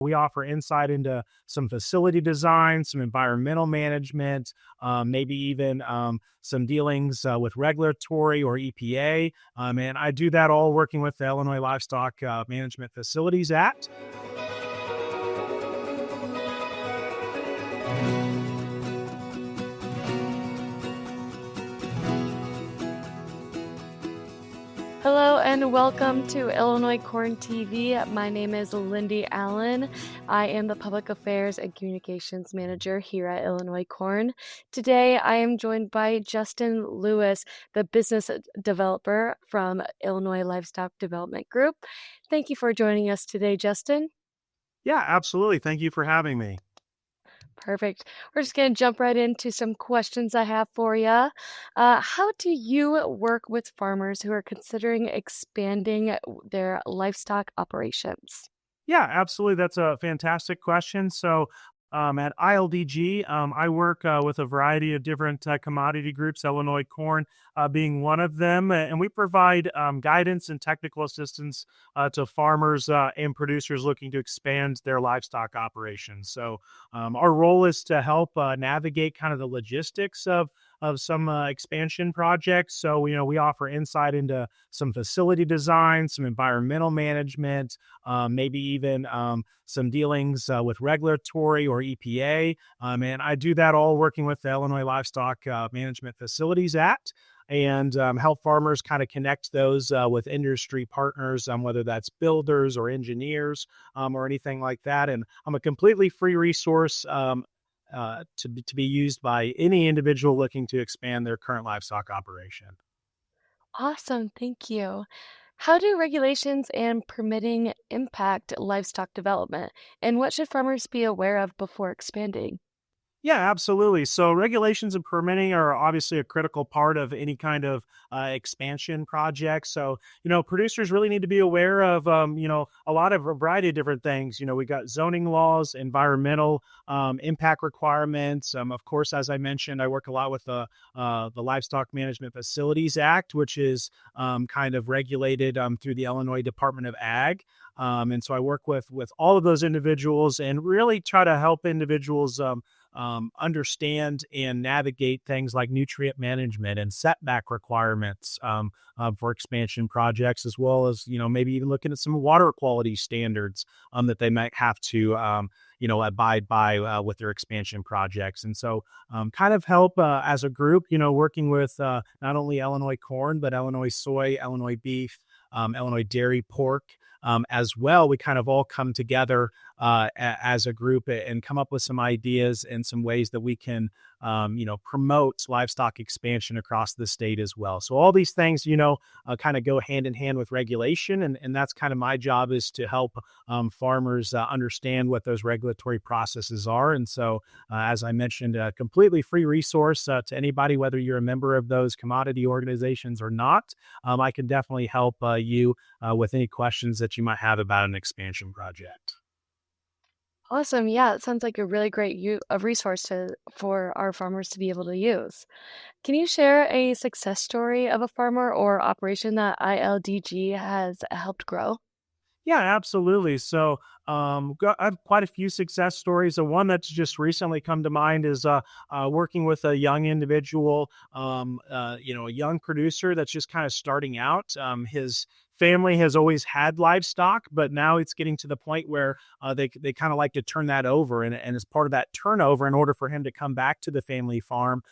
We offer insight into some facility design, some environmental management, maybe even some dealings with regulatory or EPA. And I do that all working with the Illinois Livestock Management Facilities Act. Hello and welcome to Illinois Corn TV. My name is Lyndi Allen. I am the Public Affairs and Communications Manager here at Illinois Corn. Today I am joined by Justin Lewis, the business developer from Illinois Livestock Development Group. Thank you for joining us today, Justin. Yeah, absolutely. Thank you for having me. Perfect. We're just going to jump right into some questions I have for you. How do you work with farmers who are considering expanding their livestock operations? Yeah, absolutely. That's a fantastic question. At ILDG, I work with a variety of different commodity groups, Illinois Corn being one of them. And we provide guidance and technical assistance to farmers and producers looking to expand their livestock operations. Our role is to help navigate kind of the logistics of some expansion projects. We offer insight into some facility design, some environmental management, maybe even some dealings with regulatory or EPA. And I do that all working with the Illinois Livestock Management Facilities Act and help farmers kind of connect those with industry partners, whether that's builders or engineers or anything like that. And I'm a completely free resource to be used by any individual looking to expand their current livestock operation. Awesome. Thank you. How do regulations and permitting impact livestock development? And what should farmers be aware of before expanding? Yeah, absolutely. So regulations and permitting are obviously a critical part of any kind of expansion project. Producers really need to be aware of, a variety of different things. We got zoning laws, environmental impact requirements. Of course, as I mentioned, I work a lot with the Livestock Management Facilities Act, which is kind of regulated through the Illinois Department of Ag. And so I work with all of those individuals and really try to help individuals understand and navigate things like nutrient management and setback requirements for expansion projects, as well as, maybe even looking at some water quality standards that they might have to, abide by with their expansion projects. And so kind of help as a group, working with not only Illinois corn, but Illinois soy, Illinois beef, Illinois dairy pork. As well, we kind of all come together as a group and come up with some ideas and some ways that we can, promote livestock expansion across the state as well. So all these things, kind of go hand in hand with regulation. And that's kind of my job, is to help farmers understand what those regulatory processes are. And so, as I mentioned, a completely free resource to anybody, whether you're a member of those commodity organizations or not. I can definitely help you with any questions that you might have about an expansion project. Awesome. Yeah, it sounds like a really great resource for our farmers to be able to use. Can you share a success story of a farmer or operation that ILDG has helped grow? Yeah, absolutely. I have quite a few success stories. The one that's just recently come to mind is working with a young individual, a young producer that's just kind of starting out. His family has always had livestock, but now it's getting to the point where they kind of like to turn that over. And as part of that turnover, in order for him to come back to the family farm,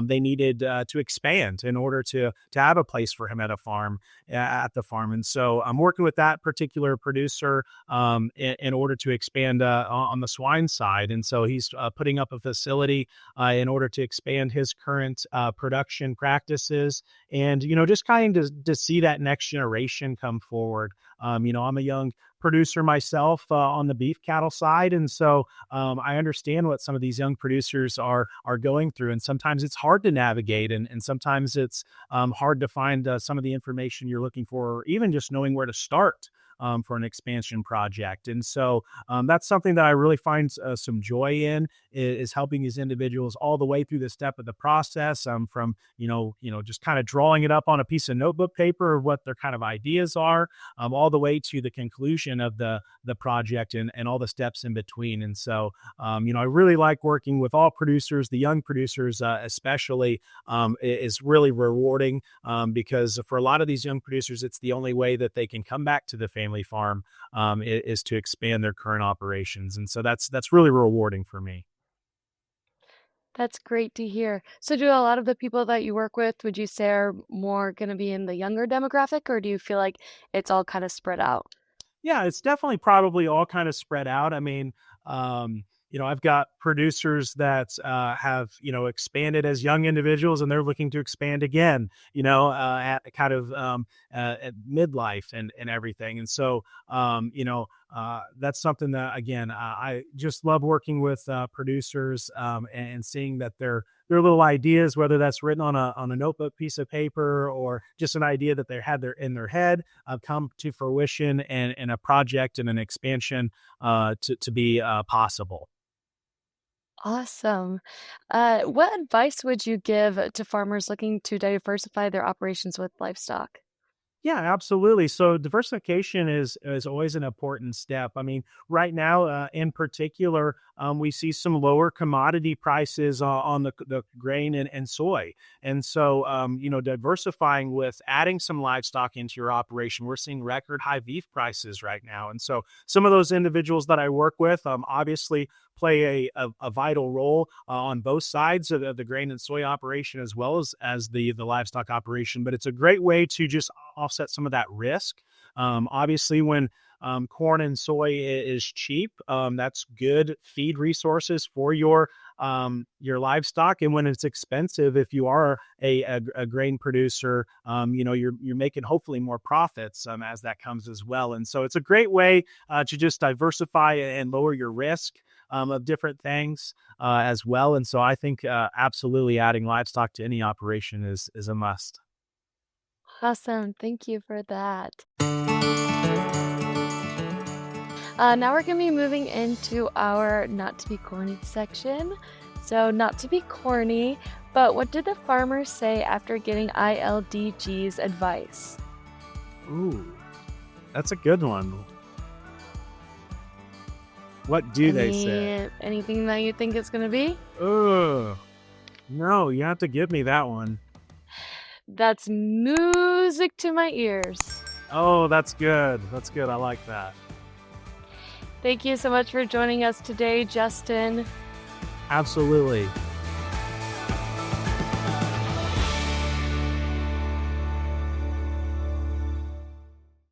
they needed to expand in order to have a place for him at the farm. And so I'm working with that particular producer in order to expand on the swine side. And so he's putting up a facility in order to expand his current production practices and, just kind of to see that next generation come forward. I'm a young producer myself on the beef cattle side. And so I understand what some of these young producers are going through. And sometimes it's hard to navigate and sometimes it's hard to find some of the information you're looking for, or even just knowing where to start. for an expansion project. And so that's something that I really find some joy in is helping these individuals all the way through the step of the process, from just kind of drawing it up on a piece of notebook paper of what their kind of ideas are, all the way to the conclusion of the project and all the steps in between. And so I really like working with all producers, the young producers especially. Is really rewarding because for a lot of these young producers, it's the only way that they can come back to the family farm, is to expand their current operations. And so that's really rewarding for me. That's great to hear. So do a lot of the people that you work with, would you say are more going to be in the younger demographic, or do you feel like it's all kind of spread out? Yeah, it's definitely probably all kind of spread out. I mean, I've got producers that have, expanded as young individuals and they're looking to expand again, at kind of at midlife and everything. And so, that's something that, again, I just love working with producers and seeing that their little ideas, whether that's written on a notebook piece of paper or just an idea that they had in their head, come to fruition and a project and an expansion to be possible. Awesome. What advice would you give to farmers looking to diversify their operations with livestock? Yeah, absolutely. So diversification is always an important step. I mean, right now, in particular, we see some lower commodity prices on the grain and soy, and so diversifying with adding some livestock into your operation. We're seeing record high beef prices right now, and so some of those individuals that I work with, obviously play a vital role on both sides of the grain and soy operation as well as the livestock operation. But it's a great way to just offset some of that risk. Obviously, when corn and soy is cheap, that's good feed resources for your livestock. And when it's expensive, if you are a grain producer, you're making hopefully more profits as that comes as well. And so it's a great way to just diversify and lower your risk of different things as well. And so I think absolutely adding livestock to any operation is a must. Awesome. Thank you for that. Now we're going to be moving into our not to be corny section. So, not to be corny, but what did the farmers say after getting ILDG's advice? Ooh, that's a good one. What do they say? Anything that you think it's going to be? Oh, no, you have to give me that one. That's music to my ears. Oh, that's good. That's good. I like that. Thank you so much for joining us today, Justin. Absolutely.